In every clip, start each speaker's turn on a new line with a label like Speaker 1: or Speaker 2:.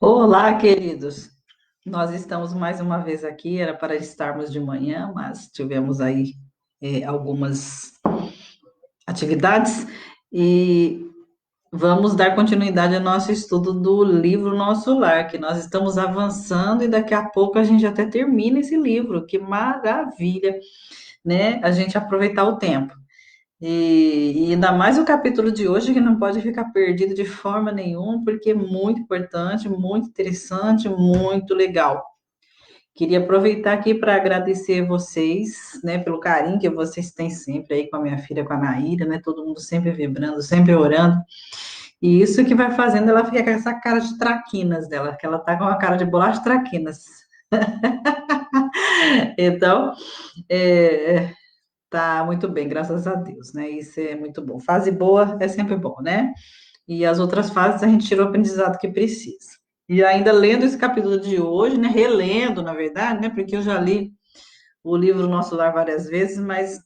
Speaker 1: Olá, queridos. Nós estamos mais uma vez aqui, era para estarmos de manhã, mas tivemos aí algumas atividades e vamos dar continuidade ao nosso estudo do livro Nosso Lar, que nós estamos avançando e daqui a pouco a gente até termina esse livro. Que maravilha, né? A gente aproveitar o tempo. E ainda mais o capítulo de hoje, que não pode ficar perdido de forma nenhuma, porque é muito importante, muito interessante, muito legal. Queria aproveitar aqui para agradecer vocês, né, pelo carinho que vocês têm sempre aí com a minha filha, com a Naíra, né, todo mundo sempre vibrando, sempre orando. E isso que vai fazendo ela ficar com essa cara de traquinas dela, que ela tá com uma cara de bolacha traquinas. Então, é, tá muito bem, graças a Deus, né? Isso é muito bom. Fase boa é sempre bom, né? E as outras fases a gente tirou o aprendizado que precisa. E ainda lendo esse capítulo de hoje, né? Relendo, na verdade, né? Porque eu já li o livro Nosso Lar várias vezes, mas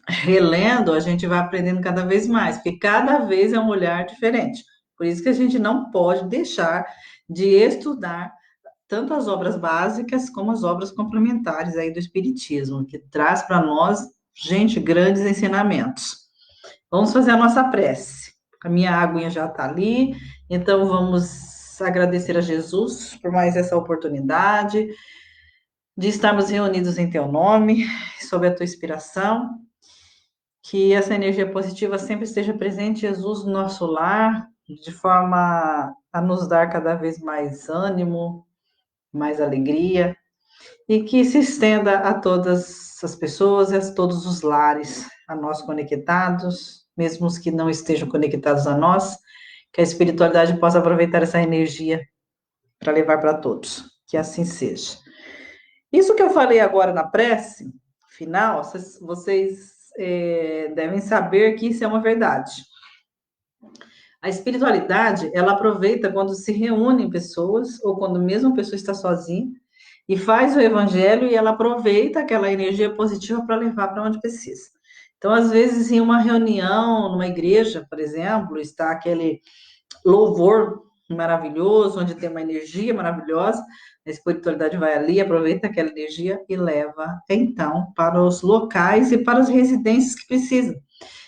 Speaker 1: relendo a gente vai aprendendo cada vez mais, porque cada vez é um olhar diferente. Por isso que a gente não pode deixar de estudar tanto as obras básicas como as obras complementares aí do Espiritismo, que traz para nós, gente, grandes ensinamentos. Vamos fazer a nossa prece. A minha aguinha já está ali, então vamos agradecer a Jesus por mais essa oportunidade de estarmos reunidos em teu nome, sob a tua inspiração, que essa energia positiva sempre esteja presente, Jesus, no nosso lar, de forma a nos dar cada vez mais ânimo, mais alegria, e que se estenda a todas as pessoas e a todos os lares, a nós conectados, mesmo os que não estejam conectados a nós, que a espiritualidade possa aproveitar essa energia para levar para todos. Que assim seja. Isso que eu falei agora na prece final, vocês devem saber que isso é uma verdade. A espiritualidade, ela aproveita quando se reúnem pessoas, ou quando mesmo a pessoa está sozinha, e faz o evangelho e ela aproveita aquela energia positiva para levar para onde precisa. Então, às vezes, em uma reunião, numa igreja, por exemplo, está aquele louvor maravilhoso, onde tem uma energia maravilhosa, a espiritualidade vai ali, aproveita aquela energia e leva, então, para os locais e para as residências que precisam.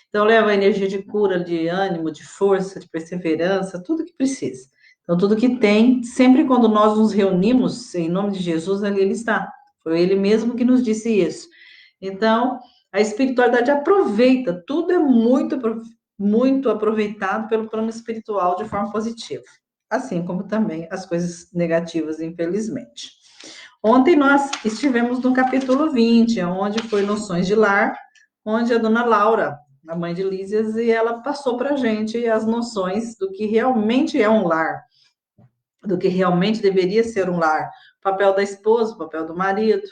Speaker 1: Então, leva a energia de cura, de ânimo, de força, de perseverança, tudo que precisa. Então, tudo que tem, sempre quando nós nos reunimos, em nome de Jesus, ali ele está. Foi ele mesmo que nos disse isso. Então, a espiritualidade aproveita, tudo é muito aproveitado pelo plano espiritual de forma positiva. Assim como também as coisas negativas, infelizmente. Ontem nós estivemos no capítulo 20, onde foi Noções de Lar, onde a dona Laura, a mãe de Lísias, e ela passou para a gente as noções do que realmente é um lar, do que realmente deveria ser um lar, o papel da esposa, o papel do marido.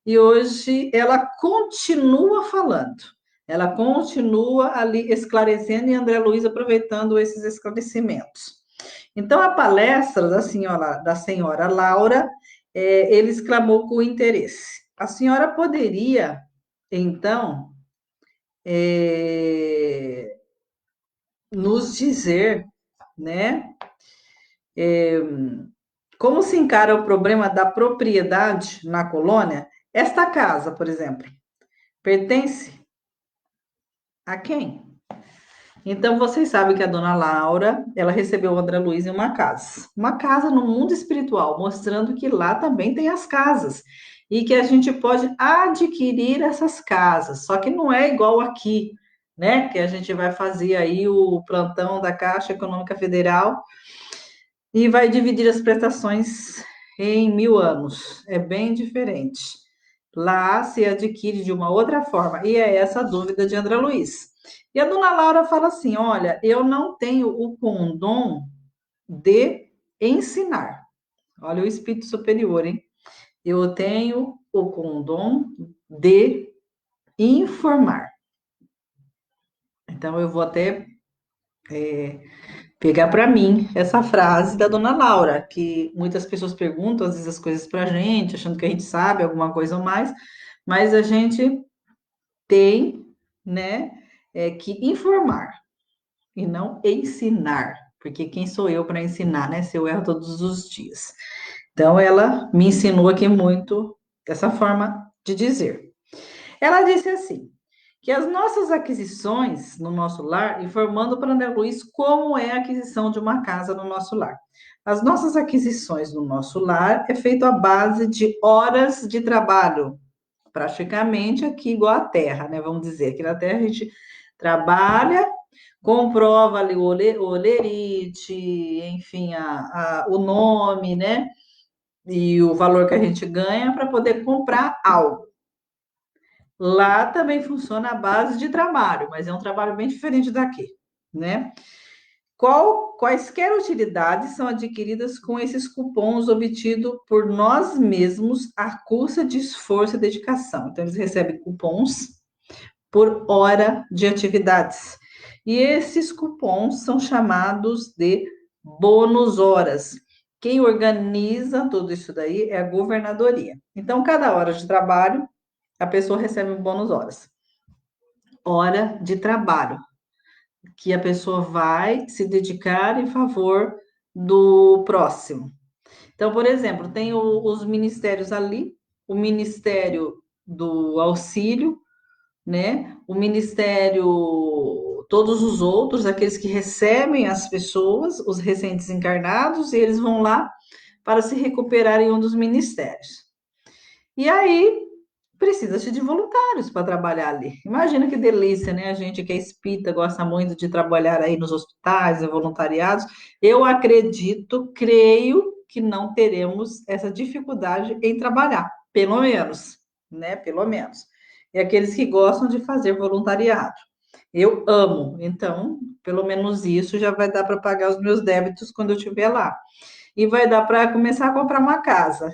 Speaker 1: E hoje ela continua falando, ela continua ali esclarecendo e André Luiz aproveitando esses esclarecimentos. Então, a palestra da senhora Laura, ele exclamou com interesse. A senhora poderia, então, é, nos dizer, né, como se encara o problema da propriedade na colônia? Esta casa, por exemplo, pertence a quem? Então, vocês sabem que a dona Laura, ela recebeu o André Luiz em uma casa no mundo espiritual, mostrando que lá também tem as casas e que a gente pode adquirir essas casas, só que não é igual aqui, né? Que a gente vai fazer aí o plantão da Caixa Econômica Federal e vai dividir as prestações em 1000 anos. É bem diferente. Lá se adquire de uma outra forma, e é essa a dúvida de André Luiz. E a dona Laura fala assim: olha, eu não tenho o condom de ensinar. Olha o espírito superior, hein? Eu tenho o condom de informar. Então, eu vou até pegar para mim essa frase da dona Laura, que muitas pessoas perguntam, às vezes, as coisas para a gente, achando que a gente sabe alguma coisa ou mais, mas a gente tem, né, que informar e não ensinar, porque quem sou eu para ensinar, né? Se eu erro todos os dias. Então, ela me ensinou aqui muito essa forma de dizer. Ela disse assim, que as nossas aquisições no nosso lar, informando para Ana Luiz como é a aquisição de uma casa no nosso lar. As nossas aquisições no nosso lar é feito à base de horas de trabalho, praticamente aqui igual a terra, né? Vamos dizer, aqui na terra a gente trabalha, comprova ali o olerite, enfim, o nome, né? E o valor que a gente ganha para poder comprar algo. Lá também funciona a base de trabalho, mas é um trabalho bem diferente daqui, né? Quaisquer utilidades são adquiridas com esses cupons obtidos por nós mesmos à custa de esforço e dedicação. Então, eles recebem cupons por hora de atividades. E esses cupons são chamados de bônus horas. Quem organiza tudo isso daí é a governadoria. Então, cada hora de trabalho, a pessoa recebe um bônus horas. Hora de trabalho, que a pessoa vai se dedicar em favor do próximo. Então, por exemplo, tem os ministérios ali, o Ministério do Auxílio, né? O Ministério, todos os outros, aqueles que recebem as pessoas, os recentes encarnados, e eles vão lá para se recuperar em um dos ministérios. E aí, precisa-se de voluntários para trabalhar ali. Imagina que delícia, né? A gente que é espírita gosta muito de trabalhar aí nos hospitais, em voluntariados. Eu acredito, creio que não teremos essa dificuldade em trabalhar, pelo menos, né? Pelo menos. E aqueles que gostam de fazer voluntariado. Eu amo, então, pelo menos isso já vai dar para pagar os meus débitos quando eu estiver lá. E vai dar para começar a comprar uma casa.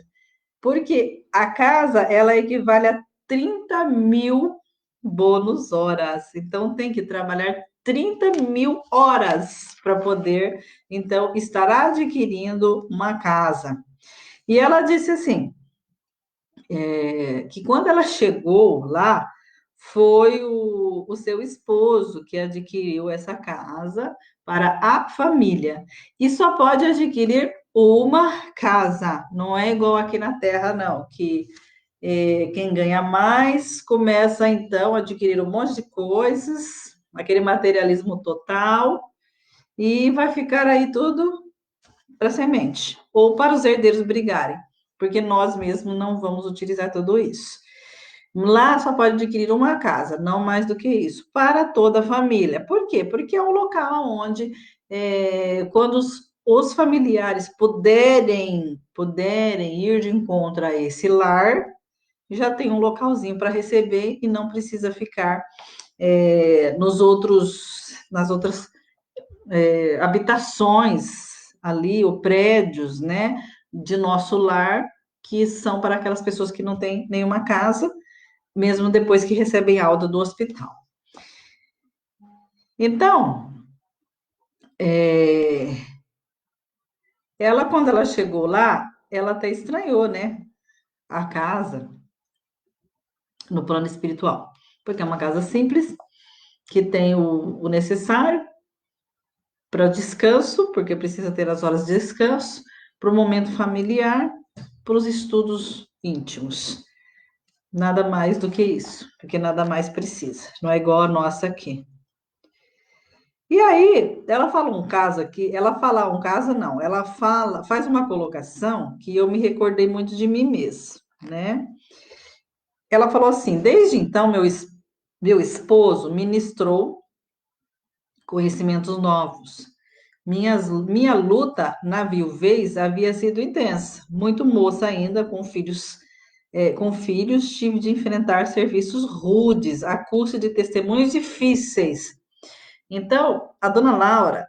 Speaker 1: Porque a casa, ela equivale a 30 mil bônus horas. Então, tem que trabalhar 30 mil horas para poder, então, estar adquirindo uma casa. E ela disse assim, que quando ela chegou lá, foi o seu esposo que adquiriu essa casa para a família. E só pode adquirir uma casa, não é igual aqui na Terra, não, que quem ganha mais começa então a adquirir um monte de coisas, aquele materialismo total, e vai ficar aí tudo para a semente, ou para os herdeiros brigarem, porque nós mesmos não vamos utilizar tudo isso. Lá só pode adquirir uma casa, não mais do que isso, para toda a família. Por quê? Porque é um local onde, quando os familiares puderem ir de encontro a esse lar, já tem um localzinho para receber e não precisa ficar nas outras habitações ali, ou prédios, né, de nosso lar, que são para aquelas pessoas que não têm nenhuma casa, mesmo depois que recebem alta do hospital. Então, ela, quando ela chegou lá, ela até estranhou, né, a casa no plano espiritual, porque é uma casa simples, que tem o necessário para o descanso, porque precisa ter as horas de descanso, para o momento familiar, para os estudos íntimos. Nada mais do que isso, porque nada mais precisa. Não é igual a nossa aqui. E aí, ela fala um caso aqui, ela fala um caso não, ela faz uma colocação que eu me recordei muito de mim mesma, né? Ela falou assim: desde então, meu esposo ministrou conhecimentos novos. Minha luta na viuvez havia sido intensa. Muito moça ainda, com filhos, tive de enfrentar serviços rudes, à custa de testemunhos difíceis. Então, a dona Laura,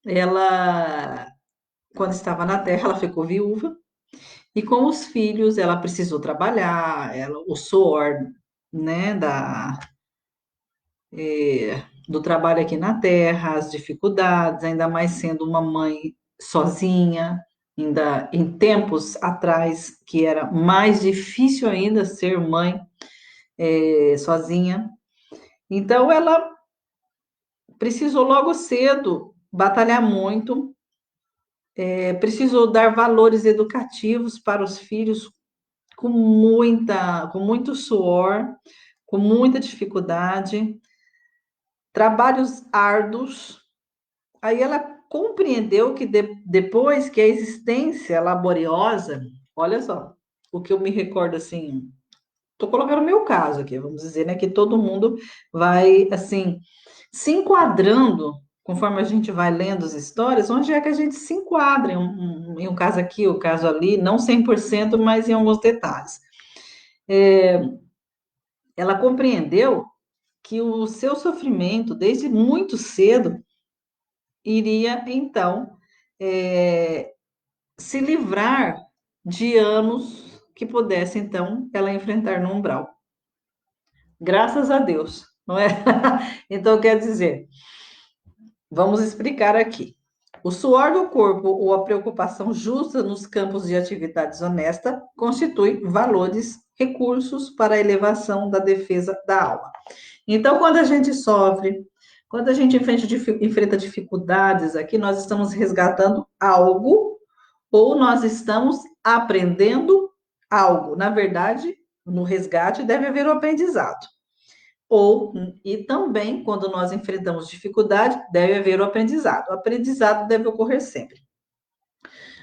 Speaker 1: ela, quando estava na terra, ela ficou viúva, e com os filhos, ela precisou trabalhar, o suor, né, do trabalho aqui na Terra, as dificuldades, ainda mais sendo uma mãe sozinha, ainda em tempos atrás, que era mais difícil ainda ser mãe sozinha. Então, ela precisou logo cedo batalhar muito, precisou dar valores educativos para os filhos com muito suor, com muita dificuldade, trabalhos árduos. Aí ela compreendeu que depois que a existência laboriosa, olha só, o que eu me recordo assim, estou colocando o meu caso aqui, vamos dizer, né, que todo mundo vai assim se enquadrando conforme a gente vai lendo as histórias, onde é que a gente se enquadra em um caso aqui, o um caso ali, não 100%, mas em alguns detalhes. Ela compreendeu que o seu sofrimento, desde muito cedo, iria, então, é, se livrar de anos que pudesse, então, ela enfrentar no umbral. Graças a Deus, não é? Então, quer dizer, vamos explicar aqui. O suor do corpo ou a preocupação justa nos campos de atividades honesta constitui valores, recursos para a elevação da defesa da alma. Então, quando a gente sofre, quando a gente enfrenta dificuldades aqui, nós estamos resgatando algo ou nós estamos aprendendo algo. Na verdade, no resgate deve haver o aprendizado. E também, quando nós enfrentamos dificuldade, deve haver o aprendizado. O aprendizado deve ocorrer sempre.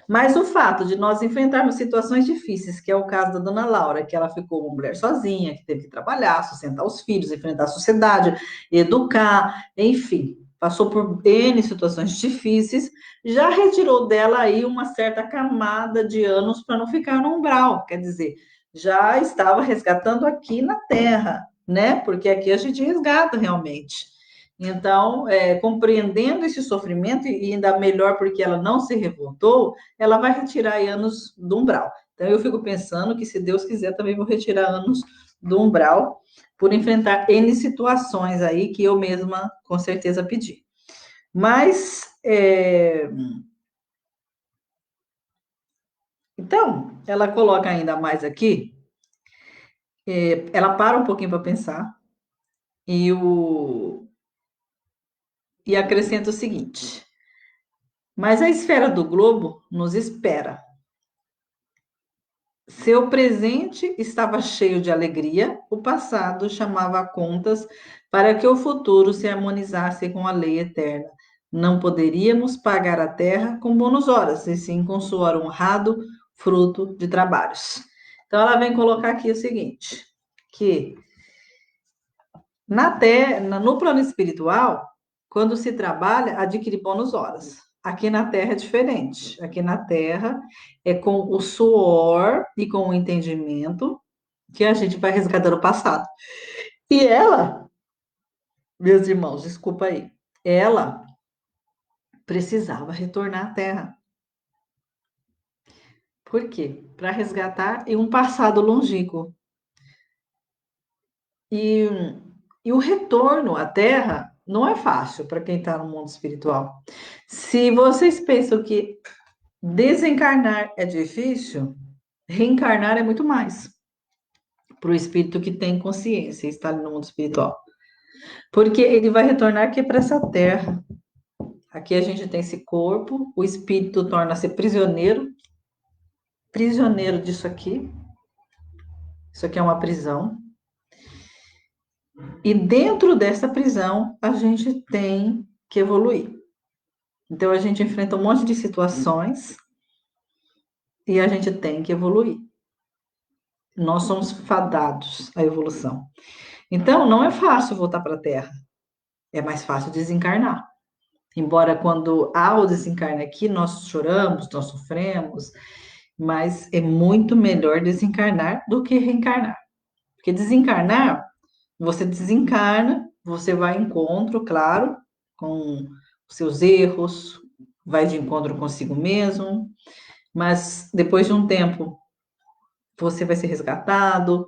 Speaker 1: Mas o fato de nós enfrentarmos situações difíceis, que é o caso da dona Laura, que ela ficou uma mulher sozinha, que teve que trabalhar, sustentar os filhos, enfrentar a sociedade, educar, enfim, passou por N situações difíceis, já retirou dela aí uma certa camada de anos para não ficar no umbral, quer dizer, já estava resgatando aqui na Terra, né? Porque aqui a gente resgata realmente. Então, compreendendo esse sofrimento, e ainda melhor porque ela não se revoltou, ela vai retirar anos do umbral. Então, eu fico pensando que, se Deus quiser, também vou retirar anos do umbral por enfrentar N situações aí que eu mesma, com certeza, pedi. Mas, então, ela coloca ainda mais aqui, ela para um pouquinho para pensar e acrescenta o seguinte: mas a esfera do globo nos espera. Seu presente estava cheio de alegria, o passado chamava contas para que o futuro se harmonizasse com a lei eterna. Não poderíamos pagar a terra com bônus horas, e sim com suor honrado, fruto de trabalhos. Então, ela vem colocar aqui o seguinte, que no plano espiritual, quando se trabalha, adquire bônus horas. Aqui na Terra é diferente. Aqui na Terra é com o suor e com o entendimento que a gente vai resgatando o passado. E ela, meus irmãos, desculpa aí, ela precisava retornar à Terra. Por quê? Para resgatar em um passado longínquo. E, e o retorno à Terra não é fácil para quem está no mundo espiritual. Se vocês pensam que desencarnar é difícil, reencarnar é muito mais para o espírito que tem consciência e está no mundo espiritual. Porque ele vai retornar aqui para essa terra. Aqui a gente tem esse corpo, o espírito torna-se prisioneiro disso aqui. Isso aqui é uma prisão. E dentro dessa prisão, a gente tem que evoluir. Então, a gente enfrenta um monte de situações e a gente tem que evoluir. Nós somos fadados à evolução. Então, não é fácil voltar para a Terra. É mais fácil desencarnar. Embora quando há o desencarne aqui, nós choramos, nós sofremos, mas é muito melhor desencarnar do que reencarnar. Porque desencarnar, você desencarna, você vai em encontro, claro, com os seus erros, vai de encontro consigo mesmo, mas depois de um tempo, você vai ser resgatado,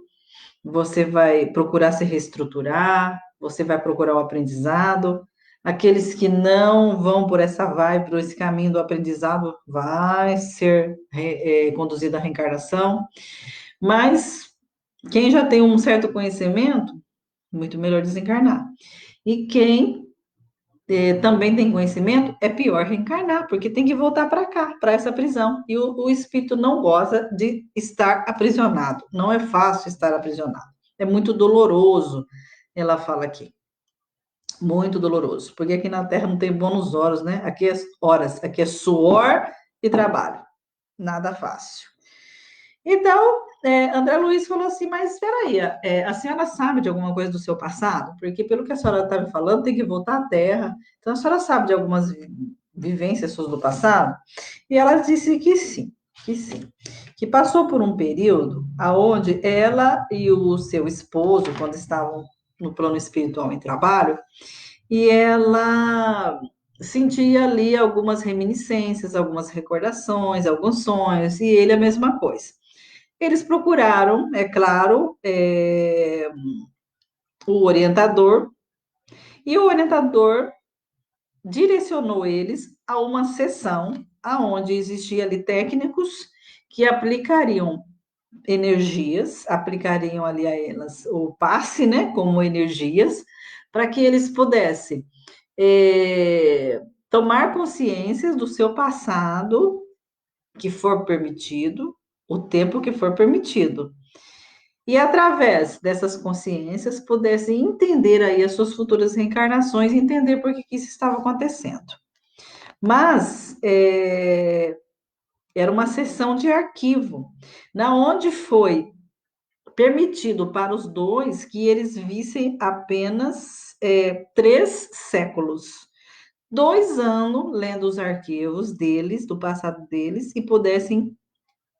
Speaker 1: você vai procurar se reestruturar, você vai procurar o aprendizado. Aqueles que não vão por essa vibe, por esse caminho do aprendizado, vai ser conduzido à reencarnação. Mas quem já tem um certo conhecimento, muito melhor desencarnar. E quem também tem conhecimento, é pior reencarnar, porque tem que voltar para cá, para essa prisão. E o espírito não goza de estar aprisionado. Não é fácil estar aprisionado. É muito doloroso, ela fala aqui. Muito doloroso, porque aqui na Terra não tem bônus horas, né? Horas, aqui é suor e trabalho. Nada fácil. Então, André Luiz falou assim, mas espera aí, a senhora sabe de alguma coisa do seu passado? Porque pelo que a senhora está me falando, tem que voltar à Terra. Então, a senhora sabe de algumas vivências suas do passado? E ela disse que sim, que sim. Que passou por um período aonde ela e o seu esposo, quando estavam no plano espiritual em trabalho, e ela sentia ali algumas reminiscências, algumas recordações, alguns sonhos, e ele a mesma coisa. Eles procuraram, é claro, o orientador, e o orientador direcionou eles a uma sessão aonde existia ali técnicos que aplicariam energias, aplicariam ali a elas o passe, né, como energias, para que eles pudessem tomar consciência do seu passado, que for permitido, o tempo que for permitido. E através dessas consciências pudessem entender aí as suas futuras reencarnações e entender por que isso estava acontecendo. Mas era uma sessão de arquivo, na onde foi permitido para os dois que eles vissem apenas 3 séculos. 2 anos lendo os arquivos deles, do passado deles, e pudessem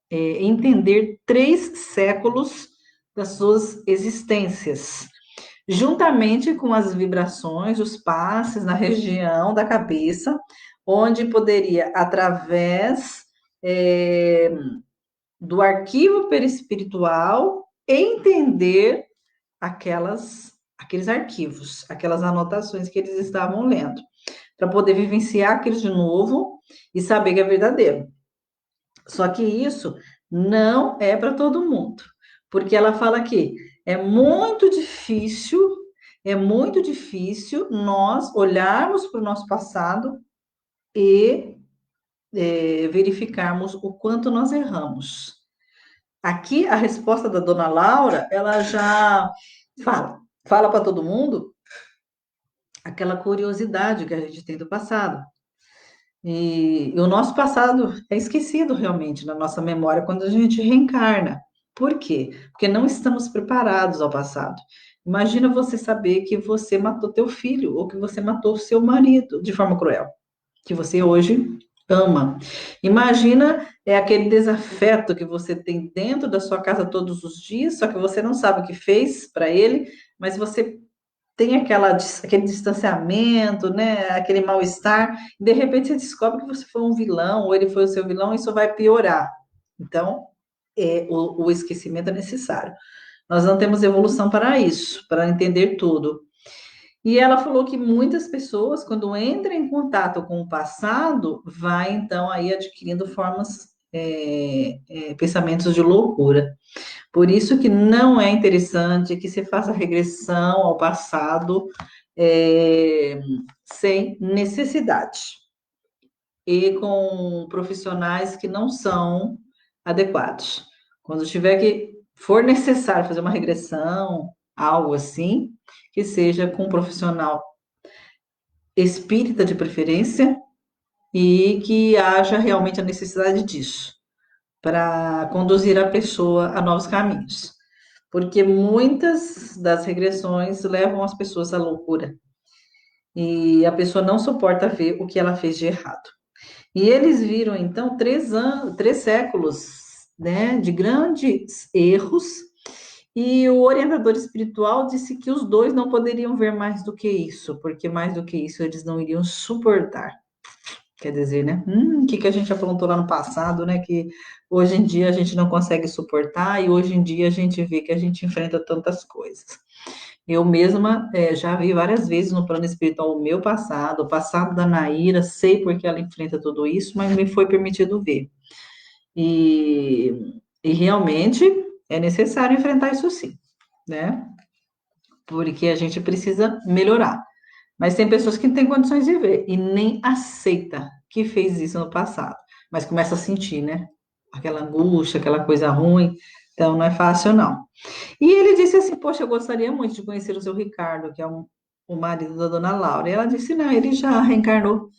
Speaker 1: entender 3 séculos das suas existências, juntamente com as vibrações, os passes na região da cabeça, onde poderia, através do arquivo perispiritual, entender aqueles arquivos, aquelas anotações que eles estavam lendo, para poder vivenciar aquilo de novo e saber que é verdadeiro. Só que isso não é para todo mundo, porque ela fala que é muito difícil nós olharmos para o nosso passado e verificarmos o quanto nós erramos. Aqui, a resposta da dona Laura, ela já fala para todo mundo aquela curiosidade que a gente tem do passado. E o nosso passado é esquecido realmente na nossa memória quando a gente reencarna. Por quê? Porque não estamos preparados ao passado. Imagina você saber que você matou teu filho ou que você matou seu marido de forma cruel, que você hoje ama. Imagina aquele desafeto que você tem dentro da sua casa todos os dias, só que você não sabe o que fez para ele, mas você tem aquele distanciamento, né? Aquele mal-estar, e de repente você descobre que você foi um vilão, ou ele foi o seu vilão, e isso vai piorar. Então, o esquecimento é necessário. Nós não temos evolução para isso, para entender tudo. E ela falou que muitas pessoas, quando entram em contato com o passado, vai então aí adquirindo formas, pensamentos de loucura. Por isso que não é interessante que se faça regressão ao passado é, sem necessidade e com profissionais que não são adequados. Quando tiver que for necessário fazer uma regressão, algo assim, que seja com um profissional espírita de preferência e que haja realmente a necessidade disso, para conduzir a pessoa a novos caminhos. Porque muitas das regressões levam as pessoas à loucura. E a pessoa não suporta ver o que ela fez de errado. E eles viram, então, 3 séculos, né, de grandes erros. E o orientador espiritual disse que os dois não poderiam ver mais do que isso, porque mais do que isso eles não iriam suportar. Quer dizer, né? O que a gente aprontou lá no passado, né? Que hoje em dia a gente não consegue suportar e hoje em dia a gente vê que a gente enfrenta tantas coisas. Eu mesma já vi várias vezes no plano espiritual o meu passado, o passado da Naira, sei porque ela enfrenta tudo isso, mas me foi permitido ver. E realmente é necessário enfrentar isso sim, né? Porque a gente precisa melhorar. Mas tem pessoas que não têm condições de ver e nem aceita que fez isso no passado, mas começa a sentir, né? Aquela angústia, aquela coisa ruim. Então, não é fácil, não. E ele disse assim: Poxa, eu gostaria muito de conhecer o seu Ricardo, que é o marido da dona Laura. E ela disse: Não, ele já reencarnou,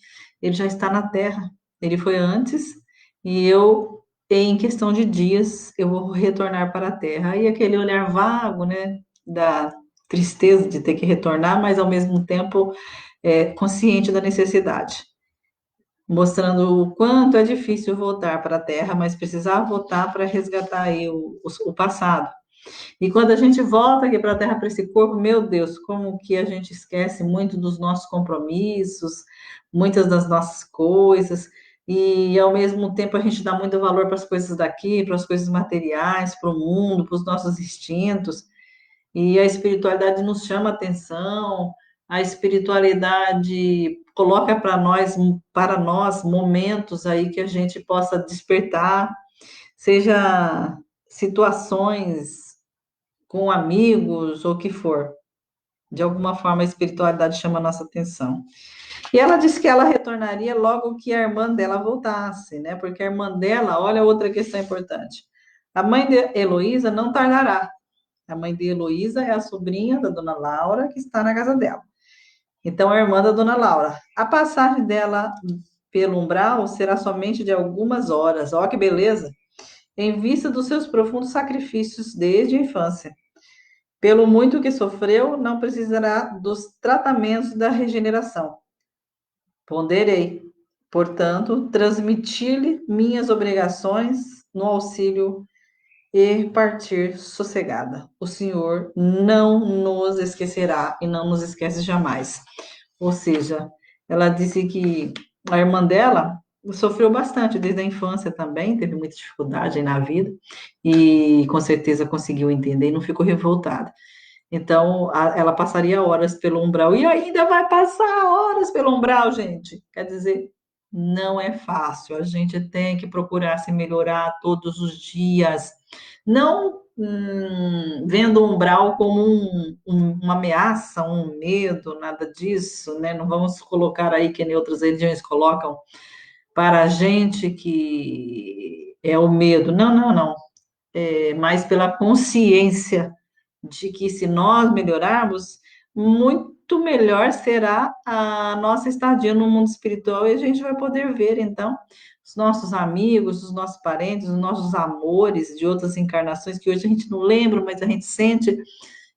Speaker 1: ele já está na Terra. Ele foi antes, e eu, em questão de dias, eu vou retornar para a Terra. Aí aquele olhar vago, né, da tristeza de ter que retornar, mas ao mesmo tempo consciente da necessidade, mostrando o quanto é difícil voltar para a Terra, mas precisar voltar para resgatar aí o passado. E quando a gente volta aqui para a Terra, para esse corpo, meu Deus, como que a gente esquece muito dos nossos compromissos, muitas das nossas coisas, e ao mesmo tempo a gente dá muito valor para as coisas daqui, para as coisas materiais, para o mundo, para os nossos instintos, e a espiritualidade nos chama atenção, a espiritualidade coloca para nós momentos aí que a gente possa despertar, seja situações com amigos ou o que for. De alguma forma, a espiritualidade chama a nossa atenção. E ela disse que ela retornaria logo que a irmã dela voltasse, né? Porque a irmã dela, olha outra questão importante. A mãe de Heloísa não tardará. A mãe de Heloísa é a sobrinha da dona Laura, que está na casa dela. Então, a irmã da dona Laura. A passagem dela pelo umbral será somente de algumas horas. Ó, que beleza! Em vista dos seus profundos sacrifícios desde a infância. Pelo muito que sofreu, não precisará dos tratamentos da regeneração. Ponderei, portanto, transmitir-lhe minhas obrigações no auxílio e partir sossegada. O Senhor não nos esquecerá e não nos esquece jamais. Ou seja, ela disse que a irmã dela sofreu bastante desde a infância também, teve muita dificuldade aí na vida e com certeza conseguiu entender e não ficou revoltada. Então, ela passaria horas pelo umbral e ainda vai passar horas pelo umbral, gente. Quer dizer, não é fácil. A gente tem que procurar se melhorar todos os dias. Não vendo o umbral como uma ameaça, um medo, nada disso, né? Não vamos colocar aí, que nem outras religiões colocam, para a gente que é o medo. Não, não, não. É mais pela consciência de que se nós melhorarmos, muito melhor será a nossa estadia no mundo espiritual e a gente vai poder ver, então, os nossos amigos, os nossos parentes, os nossos amores de outras encarnações que hoje a gente não lembra, mas a gente sente,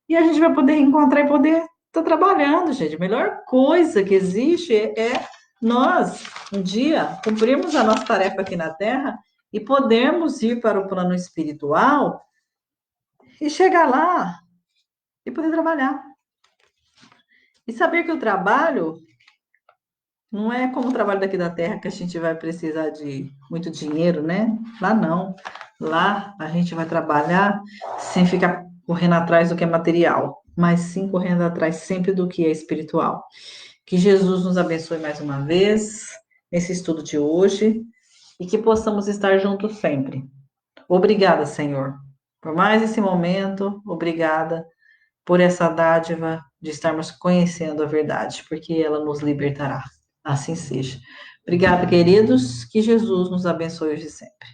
Speaker 1: e a gente vai poder encontrar e poder estar trabalhando, gente. A melhor coisa que existe é nós, um dia, cumprirmos a nossa tarefa aqui na Terra e podermos ir para o plano espiritual e chegar lá e poder trabalhar. E saber que o trabalho não é como o trabalho daqui da Terra, que a gente vai precisar de muito dinheiro, né? Lá não. Lá a gente vai trabalhar sem ficar correndo atrás do que é material, mas sim correndo atrás sempre do que é espiritual. Que Jesus nos abençoe mais uma vez nesse estudo de hoje e que possamos estar juntos sempre. Obrigada, Senhor, por mais esse momento. Obrigada por essa dádiva de estarmos conhecendo a verdade, porque ela nos libertará. Assim seja. Obrigada, queridos. Que Jesus nos abençoe hoje e sempre.